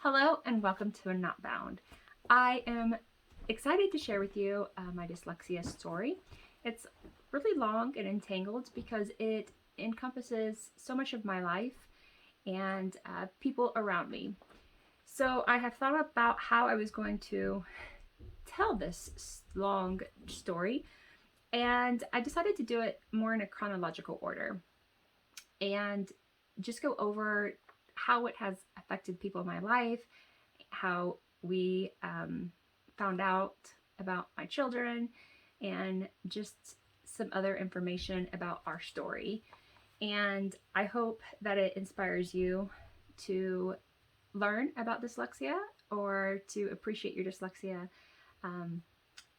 Hello and welcome to Not Bound. I am excited to share with you my dyslexia story. It's really long and entangled because it encompasses so much of my life and people around me. So I have thought about how I was going to tell this long story, and I decided to do it more in a chronological order and just go over how it has affected people in my life, how we found out about my children, and just some other information about our story. And I hope that it inspires you to learn about dyslexia or to appreciate your dyslexia. Um,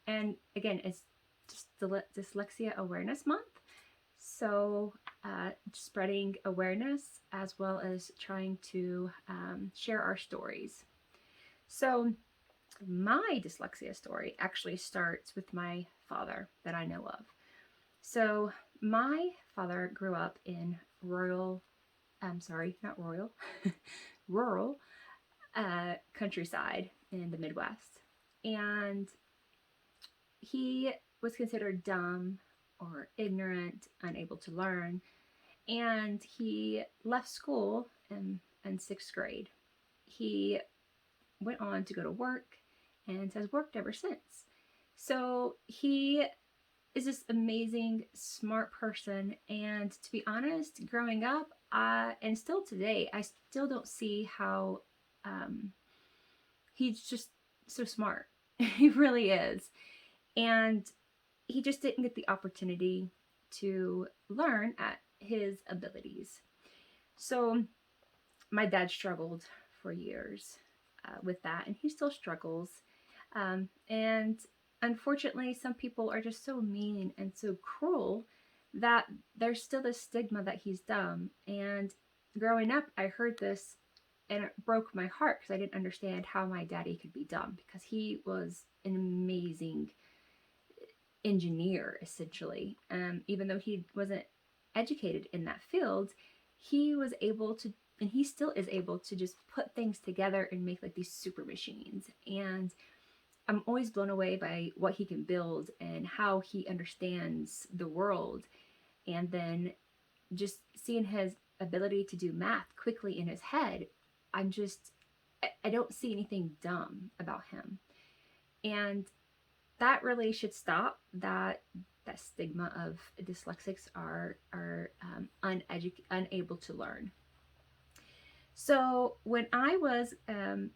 and again, it's just Dyslexia Awareness Month. So, spreading awareness as well as trying to share our stories. So, my dyslexia story actually starts with my father that I know of. So, my father grew up in not royal, rural countryside in the Midwest. And he was considered dumb or ignorant, unable to learn, and he left school in sixth grade. He went on to go to work and has worked ever since. So he is this amazing, smart person. And to be honest, growing up, and still today, I still don't see how he's just so smart. He really is. And he just didn't get the opportunity to learn at his abilities. So my dad struggled for years with that, and he still struggles. And unfortunately, some people are just so mean and so cruel that there's still this stigma that he's dumb. And growing up, I heard this and it broke my heart because I didn't understand how my daddy could be dumb because he was an amazing engineer, essentially. Even though he wasn't educated in that field, he was able to, and he still is able to just put things together and make like these super machines. And I'm always blown away by what he can build and how he understands the world. And then just seeing his ability to do math quickly in his head, I'm just, I don't see anything dumb about him. And that really should stop that stigma of dyslexics are unable to learn. So when I was in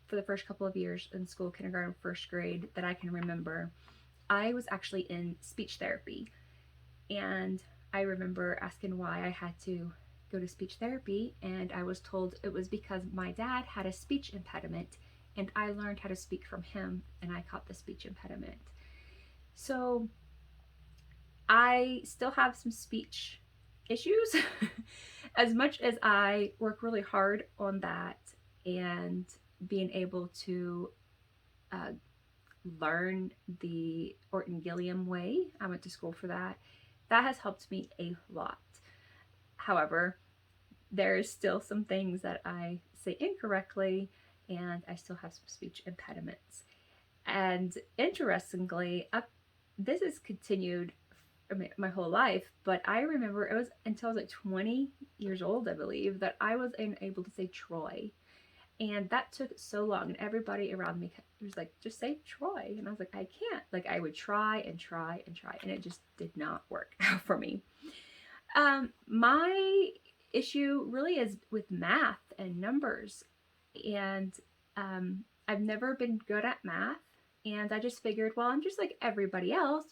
for the first couple of years in school, kindergarten, first grade, that I can remember, I was actually in speech therapy. And I remember asking why I had to go to speech therapy, and I was told it was because my dad had a speech impediment, and I learned how to speak from him, and I caught the speech impediment. So I still have some speech issues. As much as I work really hard on that and being able to uh, learn the Orton Gilliam way, I went to school for that. That has helped me a lot. However, there's still some things that I say incorrectly, and I still have some speech impediments. And interestingly, this has continued my whole life, but I remember it was until I was like 20 years old, I believe, that I was unable to say Troy. And that took so long, and everybody around me was like, just say Troy. And I was like, I can't. Like, I would try and try and try, and it just did not work for me. My issue really is with math and numbers. And I've never been good at math. And I just figured, well, I'm just like everybody else.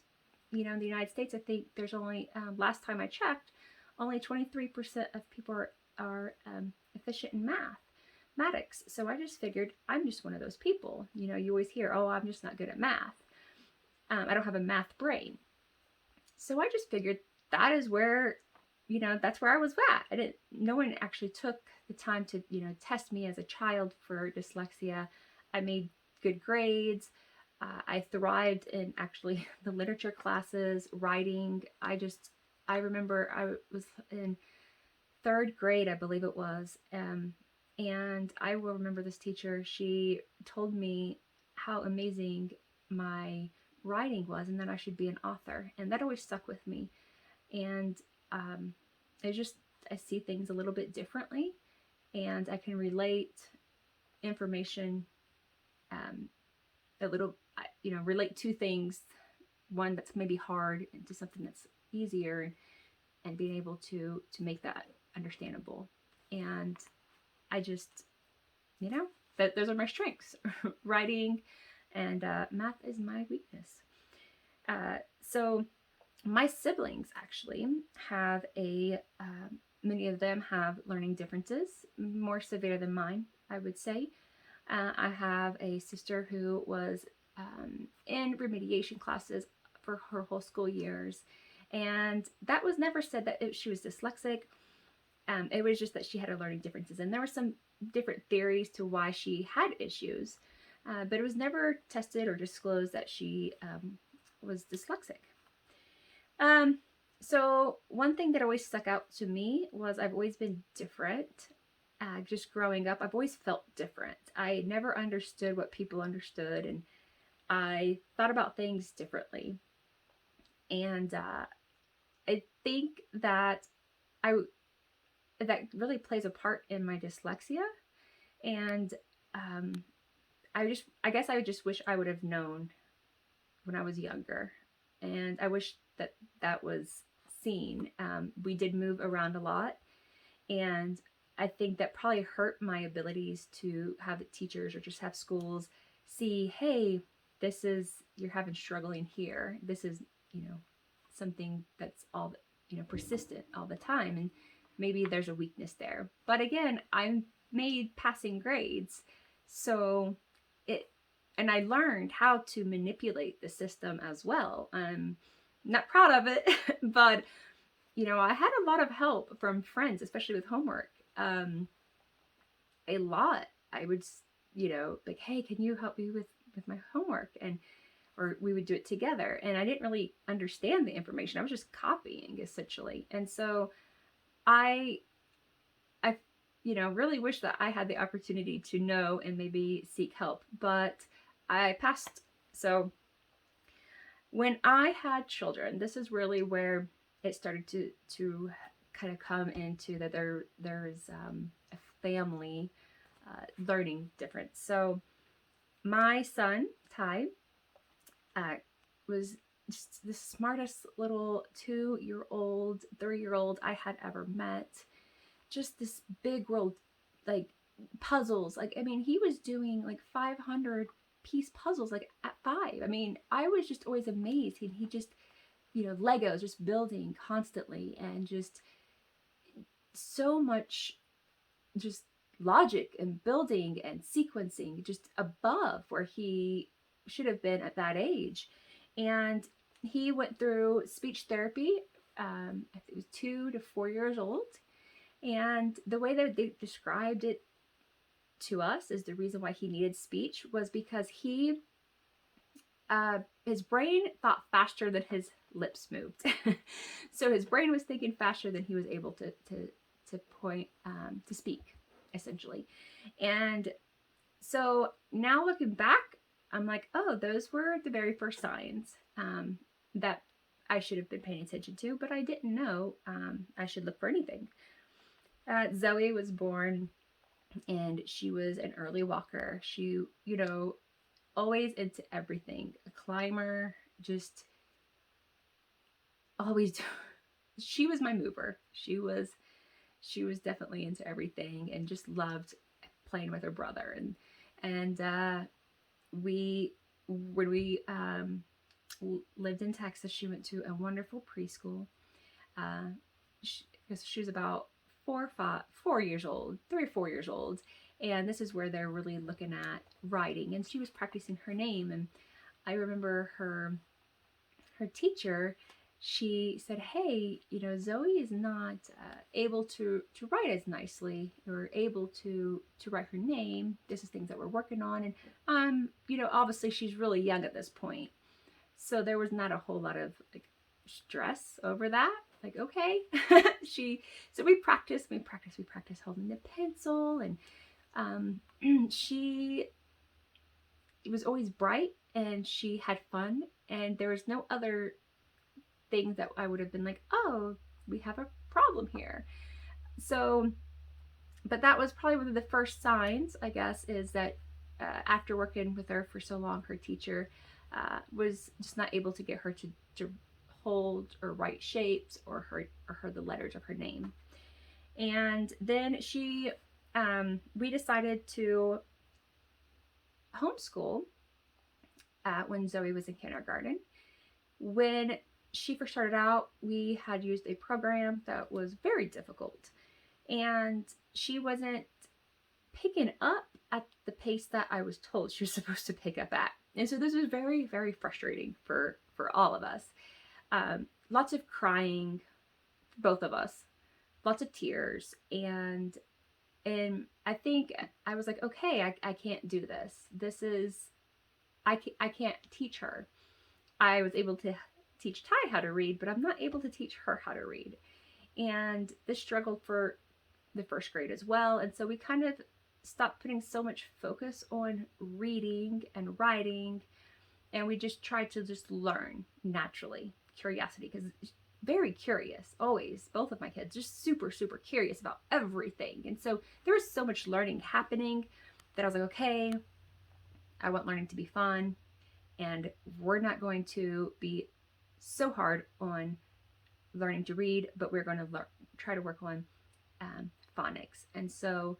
You know, in the United States, I think there's only, last time I checked, only 23% of people are efficient in mathematics. So I just figured I'm just one of those people. You know, you always hear, oh, I'm just not good at math. I don't have a math brain. So I just figured that is where, you know, that's where I was at. No one actually took the time to, you know, test me as a child for dyslexia. I made good grades. I thrived in actually the literature classes, writing. I remember I was in third grade, I believe it was, And I will remember this teacher. She told me how amazing my writing was and that I should be an author. And that always stuck with me. And um, I just, I see things a little bit differently, and I can relate information a little, relate to things, one that's maybe hard into something that's easier, and being able to make that understandable. And I just, that those are my strengths. Writing and math is my weakness. So my siblings actually have many of them have learning differences, more severe than mine, I would say. I have a sister who was in remediation classes for her whole school years, and that was never said that she was dyslexic. It was just that she had her learning differences, and there were some different theories to why she had issues, but it was never tested or disclosed that she was dyslexic. So one thing that always stuck out to me was I've always been different. Just growing up, I've always felt different. I never understood what people understood, and I thought about things differently. And I think that that really plays a part in my dyslexia. And I guess I just wish I would have known when I was younger. And I wish that was seen. We did move around a lot, and I think that probably hurt my abilities to have teachers or just have schools see, hey, you're having struggling here. This is, something that's all, persistent all the time. And maybe there's a weakness there. But again, I made passing grades. So and I learned how to manipulate the system as well. I'm not proud of it, but I had a lot of help from friends, especially with homework. A lot. I would, like, hey, can you help me with my homework? Or we would do it together. And I didn't really understand the information. I was just copying, essentially. And so I really wish that I had the opportunity to know and maybe seek help, but I passed. So when I had children, this is really where it started to kind of come into that there's a family learning difference. So my son, Ty, was just the smartest little 2-year-old, 3-year-old I had ever met. Just this big world, like puzzles. Like, I mean, he was doing like 500 piece puzzles, like at 5. I mean, I was just always amazed. He just, Legos, just building constantly, and just so much just logic and building and sequencing, just above where he should have been at that age. And he went through speech therapy. I think it was 2 to 4 years old. And the way that they described it to us is the reason why he needed speech was because his brain thought faster than his lips moved. So his brain was thinking faster than he was able to point, to speak, essentially. And so now looking back, I'm like, oh, those were the very first signs that I should have been paying attention to, but I didn't know I should look for anything. Zoe was born, and she was an early walker. She, always into everything. A climber, just always. She was my mover. She was definitely into everything, and just loved playing with her brother. And when we lived in Texas, she went to a wonderful preschool. She was about 4 years old, 3 or 4 years old. And this is where they're really looking at writing. And she was practicing her name. And I remember her teacher, she said, hey, Zoe is not able to write as nicely, or able to write her name. This is things that we're working on. And, obviously she's really young at this point. So there was not a whole lot of like stress over that. Like, okay. So we practiced holding the pencil, and Um, she was always bright and she had fun, and there was no other thing that I would have been like, oh, we have a problem here. So, but that was probably one of the first signs, I guess, is that after working with her for so long, her teacher was just not able to get her to hold or write shapes or her the letters of her name. And then we decided to homeschool when Zoe was in kindergarten. When she first started out, we had used a program that was very difficult, and she wasn't picking up at the pace that I was told she was supposed to pick up at. And so this was very, very frustrating for all of us. Lots of crying for both of us, lots of tears, and I think I was like, okay, I can't do this. This is I can't teach her. I was able to teach Ty how to read, but I'm not able to teach her how to read. And this struggled for the first grade as well. And so we kind of stopped putting so much focus on reading and writing, and we just tried to just learn naturally, curiosity, because very curious always, both of my kids just super, super curious about everything. And so there was so much learning happening that I was like, okay, I want learning to be fun, and we're not going to be so hard on learning to read, but we're going to try to work on phonics. And so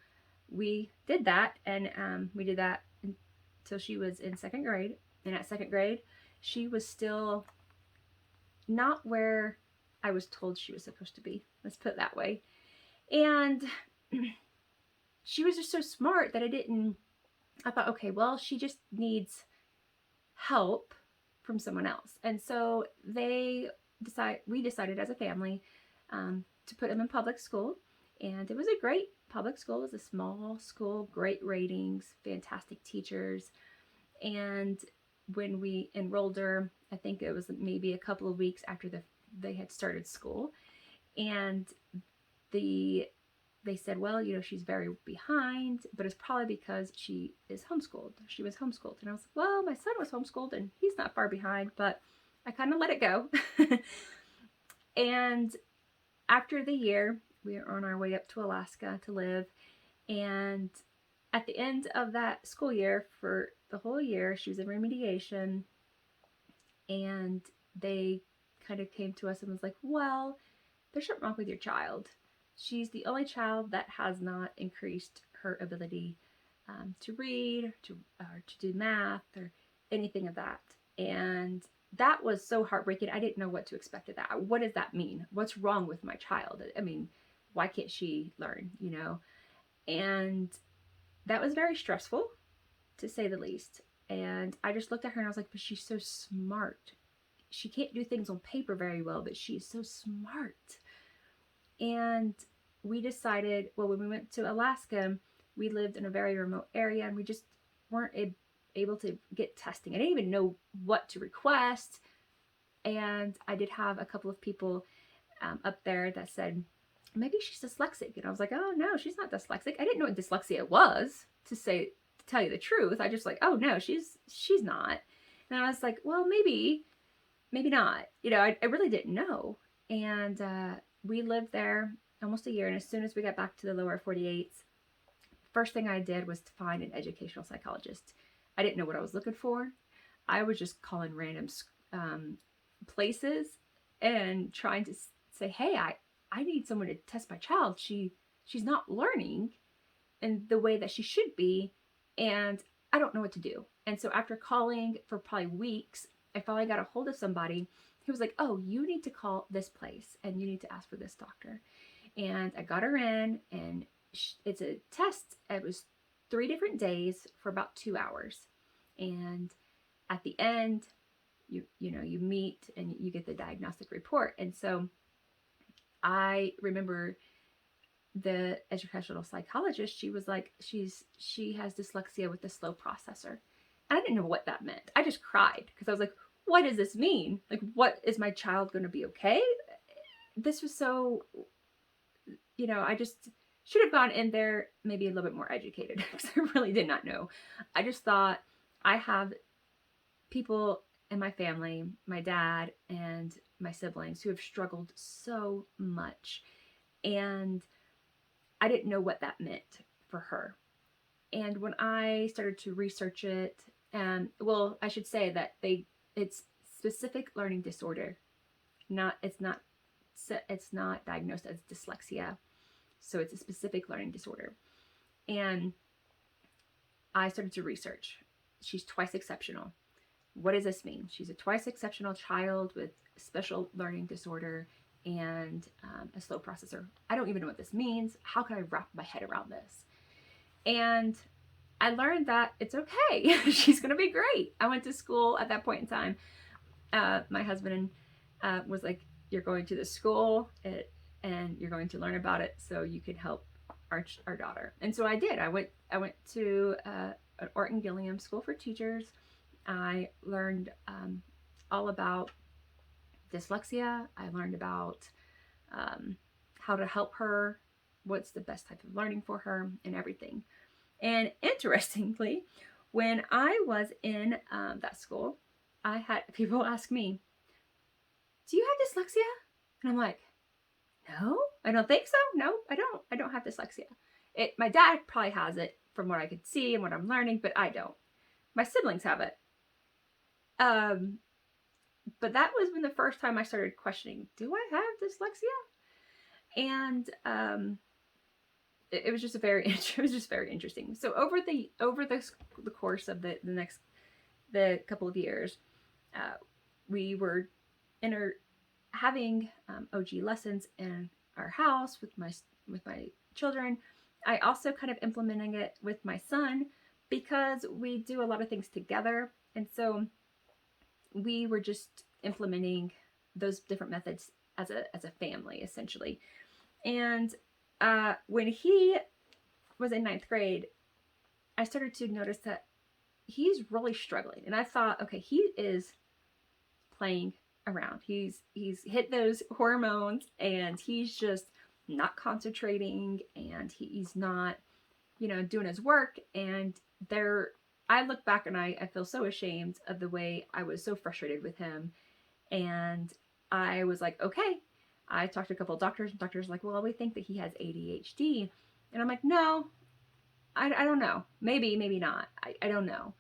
we did that, and we did that until she was in second grade. And at second grade, she was still not where I was told she was supposed to be. Let's put it that way. And she was just so smart that I thought, okay, well, she just needs help from someone else. And so we decided as a family to put them in public school. And it was a great public school. It was a small school, great ratings, fantastic teachers. And when we enrolled her, I think it was maybe a couple of weeks after they had started school. And they said, well, she's very behind, but it's probably because she is homeschooled. She was homeschooled. And I was like, well, my son was homeschooled and he's not far behind, but I kind of let it go. And after the year, we were on our way up to Alaska to live. And at the end of that school year, for the whole year, she was in remediation. And they kind of came to us and was like, well, there's something wrong with your child. She's the only child that has not increased her ability to read, to do math, or anything of that. And that was so heartbreaking. I didn't know what to expect of that. What does that mean? What's wrong with my child? I mean, why can't she learn, And that was very stressful, to say the least. And I just looked at her and I was like, but she's so smart. She can't do things on paper very well, but she's so smart. And we decided, well, when we went to Alaska, we lived in a very remote area and we just weren't able to get testing. I didn't even know what to request. And I did have a couple of people up there that said, maybe she's dyslexic. And I was like, oh no, she's not dyslexic. I didn't know what dyslexia was, to tell you the truth. I just like, oh no, she's not. And I was like, well, maybe not. I really didn't know. And we lived there almost a year. And as soon as we got back to the lower 48s, first thing I did was to find an educational psychologist. I didn't know what I was looking for. I was just calling random places and trying to say, hey, I need someone to test my child. She's not learning in the way that she should be, and I don't know what to do. And so after calling for probably weeks, I finally got a hold of somebody who was like, oh, you need to call this place and you need to ask for this doctor. And I got her in, and it's a test. It was 3 different days for about 2 hours. And at the end, you meet and you get the diagnostic report. And so I remember the educational psychologist, she was like, she has dyslexia with the slow processor. And I didn't know what that meant. I just cried because I was like, what does this mean? Like, what, is my child going to be okay? This was so, should have gone in there maybe a little bit more educated because I really did not know. I just thought I have people in my family, my dad and my siblings, who have struggled so much. And I didn't know what that meant for her. And when I started to research it, well, I should say that it's specific learning disorder. It's not diagnosed as dyslexia. So it's a specific learning disorder. And I started to research. She's twice exceptional. What does this mean? She's a twice exceptional child with special learning disorder and a slow processor. I don't even know what this means. How can I wrap my head around this? And I learned that it's okay. She's going to be great. I went to school at that point in time. My husband was like, you're going to the school and you're going to learn about it so you can help our daughter. And so I did. I went to an Orton Gilliam School for Teachers. I learned all about dyslexia. I learned about how to help her, what's the best type of learning for her, and everything. And interestingly, when I was in that school, I had people ask me, do you have dyslexia? And I'm like, no, I don't think so. No, I don't. I don't have dyslexia. My dad probably has it from what I could see and what I'm learning, but I don't. My siblings have it. But that was when the first time I started questioning, do I have dyslexia? And it was just very interesting. So over the course of the couple of years, we were having OG lessons in our house with my children. I also kind of implementing it with my son because we do a lot of things together, and so we were just implementing those different methods as a family, essentially. And when he was in 9th grade, I started to notice that he's really struggling. And I thought, okay, he is playing around. He's hit those hormones and he's just not concentrating and he's not, doing his work. And I look back and I feel so ashamed of the way I was so frustrated with him. And I was like, okay. I talked to a couple of doctors, and doctors were like, well, we think that he has ADHD. And I'm like, no, I don't know. Maybe not. I don't know.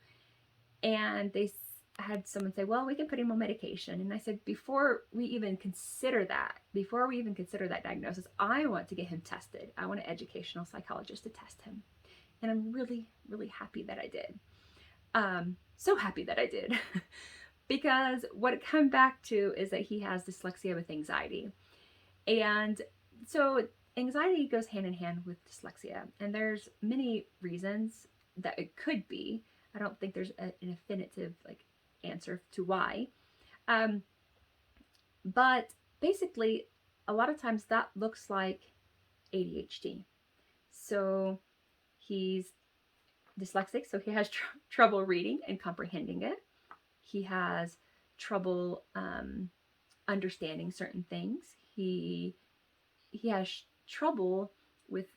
And they had someone say, well, we can put him on medication. And I said, before we even consider that diagnosis, I want to get him tested. I want an educational psychologist to test him. And I'm really, really happy that I did. So happy that I did. Because what it comes back to is that he has dyslexia with anxiety. And so anxiety goes hand in hand with dyslexia. And there's many reasons that it could be. I don't think there's an definitive answer to why. But basically, a lot of times that looks like ADHD. So he's dyslexic, so he has trouble reading and comprehending it. He has trouble understanding certain things. He has trouble with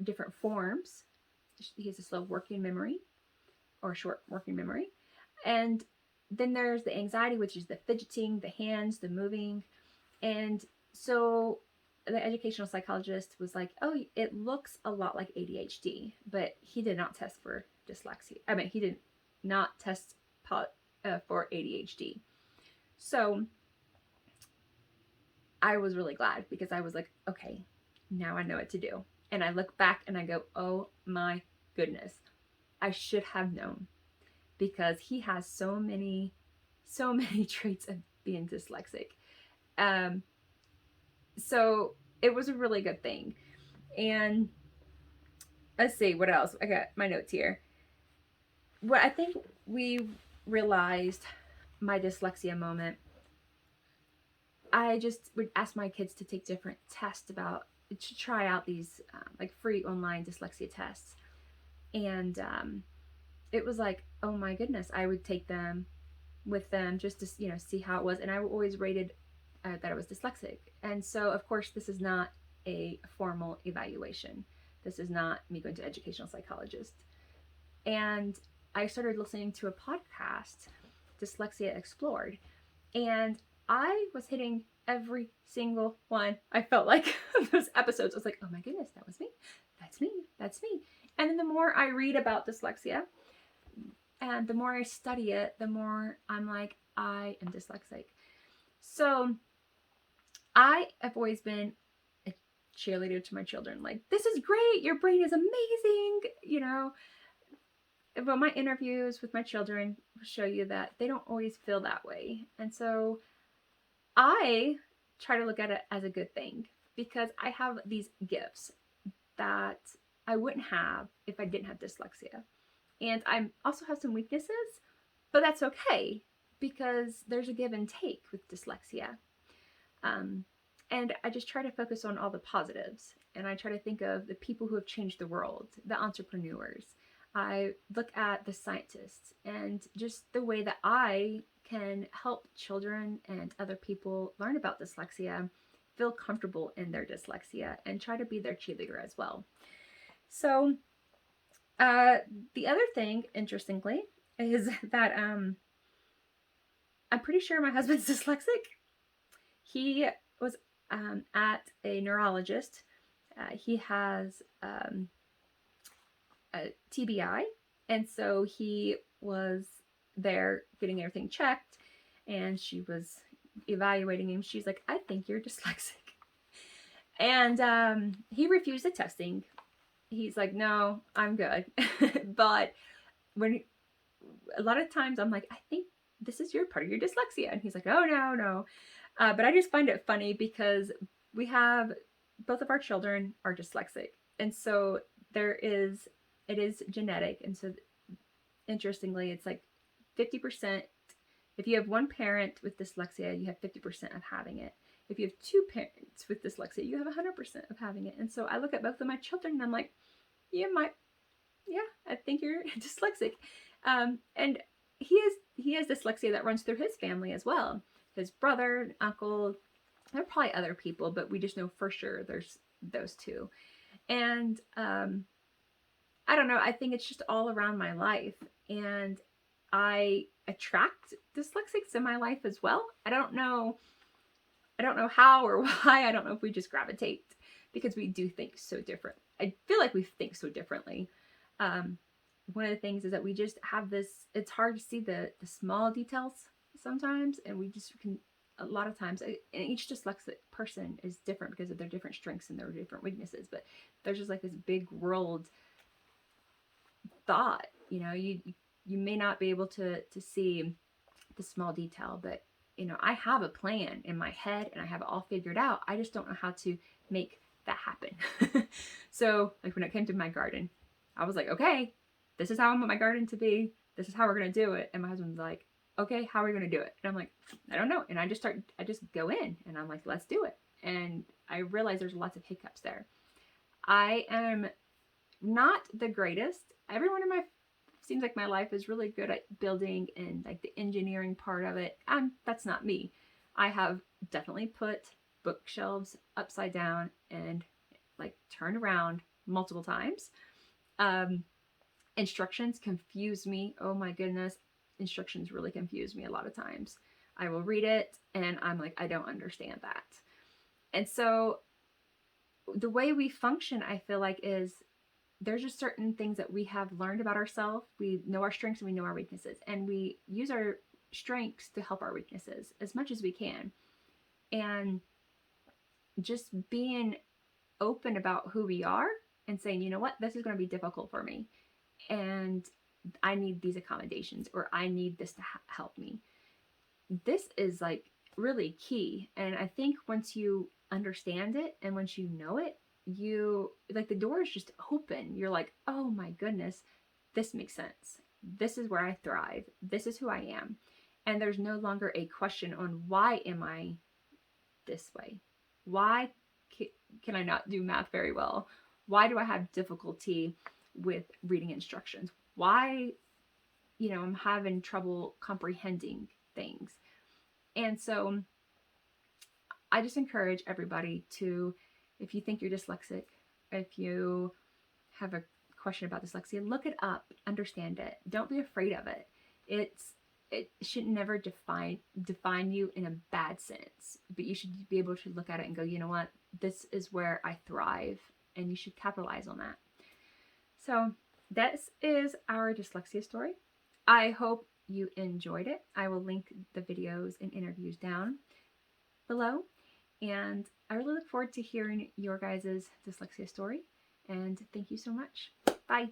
different forms. He has a slow working memory or short working memory. And then there's the anxiety, which is the fidgeting, the hands, the moving. And so the educational psychologist was like, oh, it looks a lot like ADHD, but he did not test for dyslexia. He did not test for ADHD. So I was really glad because I was like, okay, now I know what to do. And I look back and I go, oh my goodness, I should have known, because he has so many traits of being dyslexic. So it was a really good thing. And let's see what else. I got my notes here. What I think we realized my dyslexia moment, I just would ask my kids to take different tests to try out these free online dyslexia tests. And it was like, oh my goodness, I would take them with them just to see how it was. And I always rated that I was dyslexic. And so of course this is not a formal evaluation. This is not me going to educational psychologist. And I started listening to a podcast, Dyslexia Explored, and I was hitting every single one. I felt like those episodes. I was like, oh my goodness, that was me. That's me. That's me. And then the more I read about dyslexia and the more I study it, the more I'm like, I am dyslexic. So I have always been a cheerleader to my children. Like, this is great. Your brain is amazing. You know, but my interviews with my children will show you that they don't always feel that way. And so I try to look at it as a good thing because I have these gifts that I wouldn't have if I didn't have dyslexia. And I also have some weaknesses, but that's okay because there's a give and take with dyslexia. And I just try to focus on all the positives. And I try to think of the people who have changed the world, the entrepreneurs. I look at the scientists and just the way that I can help children and other people learn about dyslexia, feel comfortable in their dyslexia, and try to be their cheerleader as well. So the other thing, interestingly, is that I'm pretty sure my husband's dyslexic. He was at a neurologist. He has a TBI, and so he was there getting everything checked, and she was evaluating him. She's like, I think you're dyslexic. And he refused the testing. He's like, no, I'm good. But when a lot of times I'm like, I think this is your part of your dyslexia. And he's like, oh, no. But I just find it funny because we have both of our children are dyslexic. And so it is genetic. And so interestingly, it's like 50%. If you have one parent with dyslexia, you have 50% of having it. If you have two parents with dyslexia, you have 100% of having it. And so I look at both of my children and I'm like, I think you're dyslexic. And he has dyslexia that runs through his family as well. His brother, uncle, there are probably other people, but we just know for sure there's those two. And I don't know, I think it's just all around my life. And I attract dyslexics in my life as well. I don't know how or why. I don't know if we just gravitate because we do think so different. I feel like we think so differently. One of the things is that we just have this, it's hard to see the small details sometimes, and we just can, a lot of times, and each dyslexic person is different because of their different strengths and their different weaknesses, but there's just like this big world thought, you know, you may not be able to see the small detail, but you know, I have a plan in my head and I have it all figured out. I just don't know how to make that happen. So like when it came to my garden, I was like, okay, this is how I want my garden to be. This is how we're going to do it. And my husband's like, okay, how are we going to do it? And I'm like, I don't know. And I just go in and I'm like, let's do it. And I realize there's lots of hiccups there. I am not the greatest. Everyone in my seems like my life is really good at building and like the engineering part of it. That's not me. I have definitely put bookshelves upside down and like turned around multiple times. Instructions confuse me. Oh my goodness. Instructions really confuse me a lot of times. I will read it and I'm like, I don't understand that. And so the way we function, I feel like, is there's just certain things that we have learned about ourselves. We know our strengths and we know our weaknesses, and we use our strengths to help our weaknesses as much as we can. And just being open about who we are and saying, you know what, this is going to be difficult for me. And I need these accommodations, or I need this to help me. This is like really key. And I think once you understand it and once you know it, you like the door is just open. You're like, oh my goodness, this makes sense. This is where I thrive. This is who I am. And there's no longer a question on why am I this way? Why can I not do math very well? Why do I have difficulty with reading instructions? Why, you know, I'm having trouble comprehending things. And so I just encourage everybody to, if you think you're dyslexic, if you have a question about dyslexia, look it up, understand it. Don't be afraid of it. It should never define you in a bad sense, but you should be able to look at it and go, you know what, this is where I thrive, and you should capitalize on that. So this is our dyslexia story. I hope you enjoyed it. I will link the videos and interviews down below, and I really look forward to hearing your guys' dyslexia story. And thank you so much. Bye.